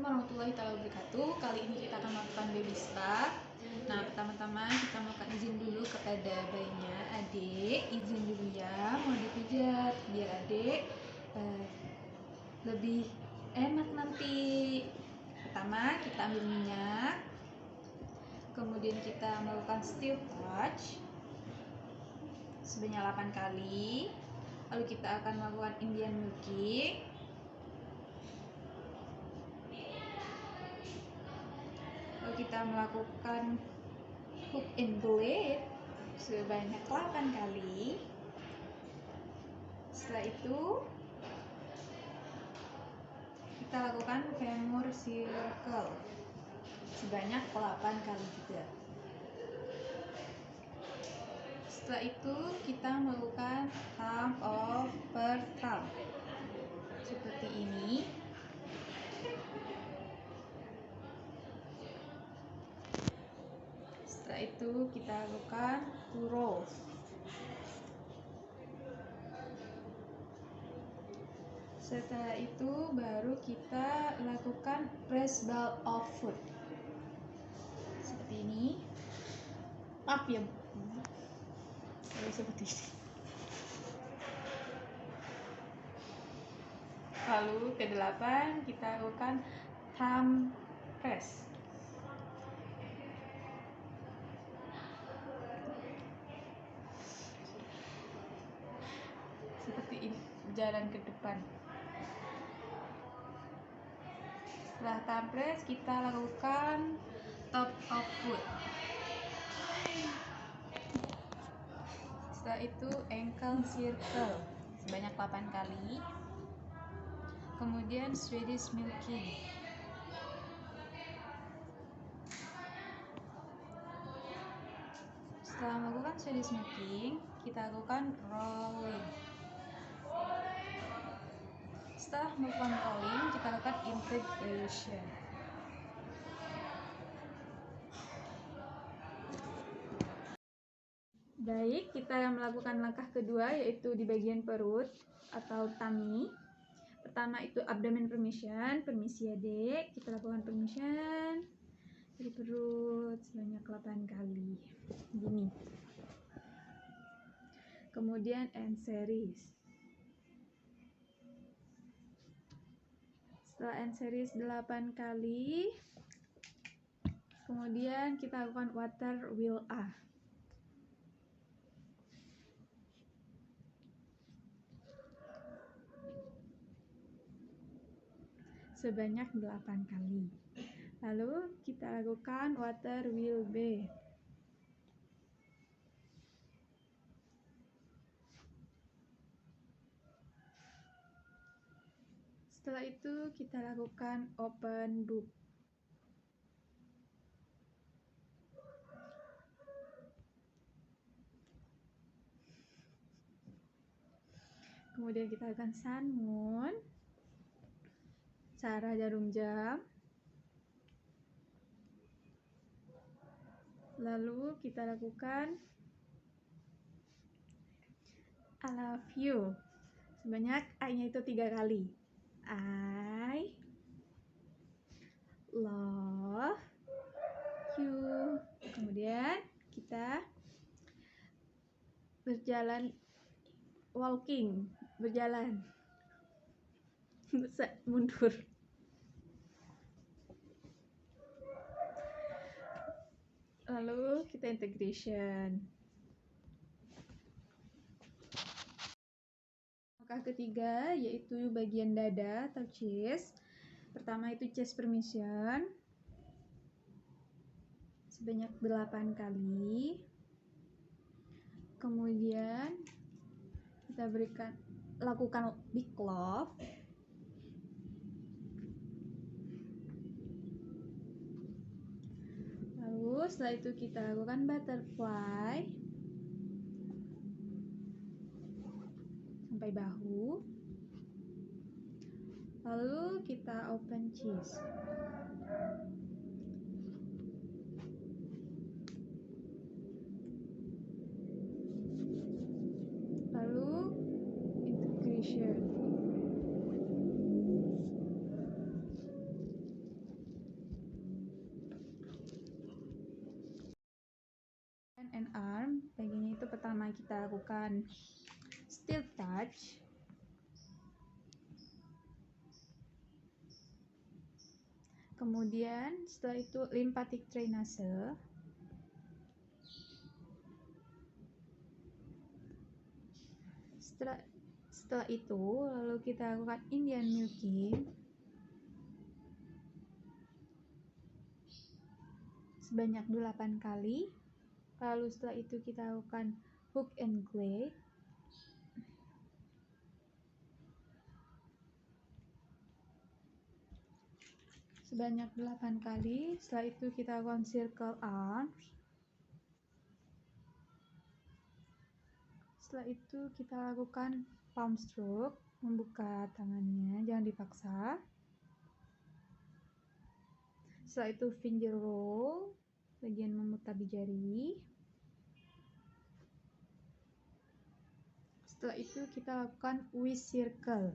warahmatullahi wabarakatuh. Kali ini kita akan melakukan baby spa. Nah, pertama-tama kita mohon izin dulu kepada bayinya. Adik, izin dulu ya, mau dipijat biar adik lebih enak nanti. Pertama, kita ambil minyak. Kemudian kita melakukan steel touch sebanyak 8 kali. Lalu kita akan melakukan Indian milking. Lalu kita melakukan hook and blade sebanyak 8 kali. Setelah itu kita lakukan femur circle sebanyak 8 kali juga. Setelah itu kita melakukan thumb over thumb seperti ini. Setelah itu kita lakukan two rolls. Setelah itu baru kita lakukan press ball of foot seperti ini. Maaf ya, seperti ini. Lalu ke-8 kita lakukan thumb press. Seperti ini, jalan ke depan. Setelah thumb press kita lakukan top of foot. Setelah itu ankle circle sebanyak 8 kali. Kemudian Swedish milking. Setelah melakukan Swedish milking, kita lakukan rolling. Setelah melakukan rolling, kita lakukan integration. Baik, kita melakukan langkah kedua yaitu di bagian perut atau tummy. Pertama itu abdomen permission, permisi ya dek. Kita lakukan permission dari perut sebanyak 8 kali. Gini. Kemudian end series. Setelah end series 8 kali, kemudian kita lakukan water will A. Sebanyak 8 kali. Lalu kita lakukan water will B. Setelah itu kita lakukan open book. Kemudian kita lakukan sun moon, cara jarum jam. Lalu kita lakukan I love you. Sebanyak I-nya itu 3 kali. I love you. Kemudian kita berjalan walking, berjalan mundur. Lalu kita integration. Langkah ketiga yaitu bagian dada atau chest. Pertama itu chest permission sebanyak 8 kali. Kemudian kita lakukan big love. Lalu setelah itu kita lakukan butterfly sampai bahu. Lalu kita open chest. Lalu integration. kita lakukan steel touch. Kemudian setelah itu lymphatic drainase. Setelah itu lalu kita lakukan Indian milking sebanyak 8 kali. Lalu setelah itu kita lakukan hook and glade sebanyak 8 kali. Setelah itu kita lakukan circle arms. Setelah itu kita lakukan palm stroke, membuka tangannya, jangan dipaksa. Setelah itu finger roll, bagian memutar di jari. Setelah itu kita lakukan twist circle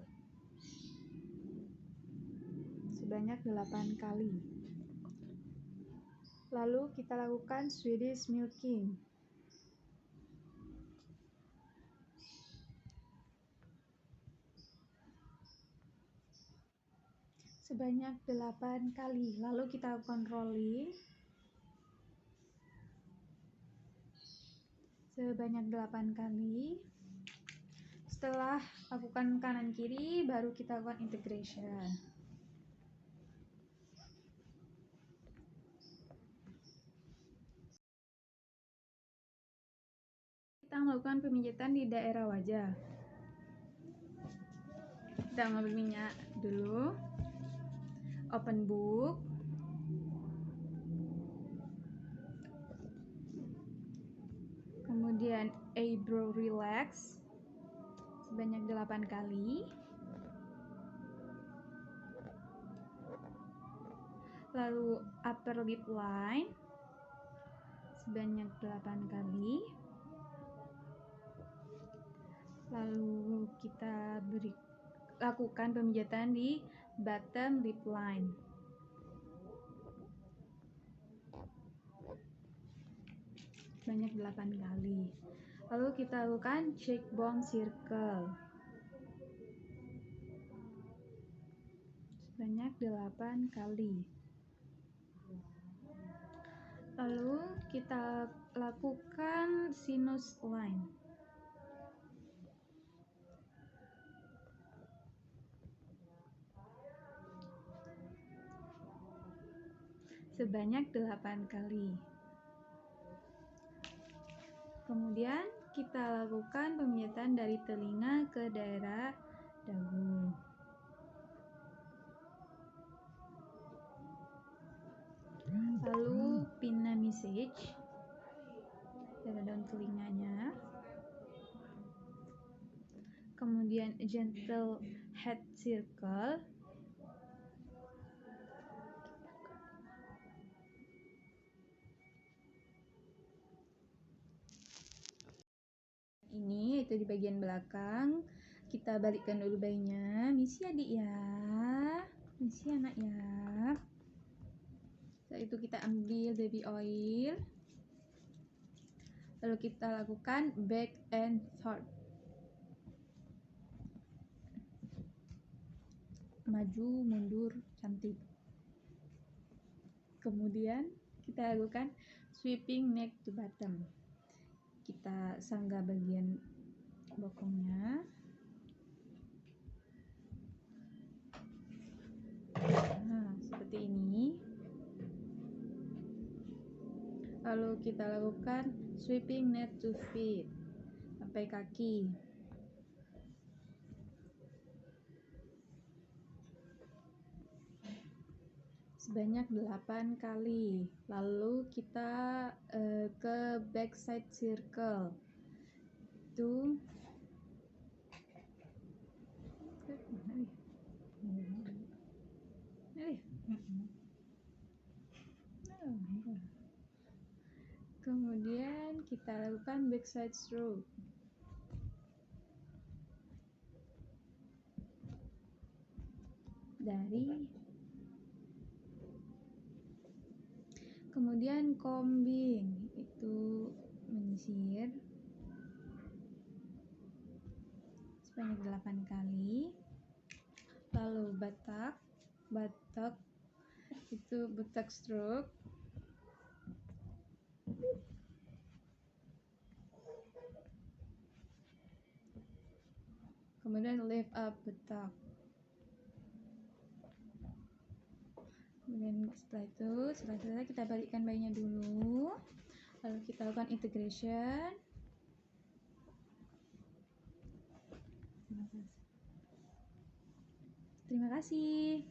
sebanyak 8 kali. Lalu kita lakukan Swedish milking sebanyak 8 kali. Lalu kita lakukan rolling sebanyak 8 kali. Setelah lakukan kanan kiri, baru kita lakukan integration. Kita melakukan pemijatan di daerah wajah. Kita mengambil minyak dulu, open book, kemudian eyebrow relax sebanyak 8 kali. Lalu upper lip line sebanyak 8 kali. Lalu kita lakukan pemijatan di bottom lip line sebanyak 8 kali. Lalu kita lakukan cheekbone circle sebanyak 8 kali. Lalu kita lakukan sinus line sebanyak 8 kali. Kemudian kita lakukan pemijatan dari telinga ke daerah dagu. Lalu pinna massage dari daun telinganya. Kemudian gentle head circle. Ini itu di bagian belakang. Kita balikkan dulu bayinya. Misi adik ya, misi anak ya. Setelah itu kita ambil baby oil, lalu kita lakukan back and forth, maju mundur cantik. Kemudian kita lakukan sweeping neck to bottom. Kita sanggah bagian bokongnya. Nah, seperti ini. Lalu kita lakukan sweeping neck to feet sampai kaki. Sebanyak 8 kali. Lalu kita ke backside circle. Itu kemudian kita lakukan backside stroke. Kemudian combing, itu menyisir. sebanyak 8 kali. Lalu batak itu batak stroke. Kemudian lift up batak. Kemudian setelah selesai kita balikkan bayinya dulu. Lalu kita lakukan integration. Terima kasih.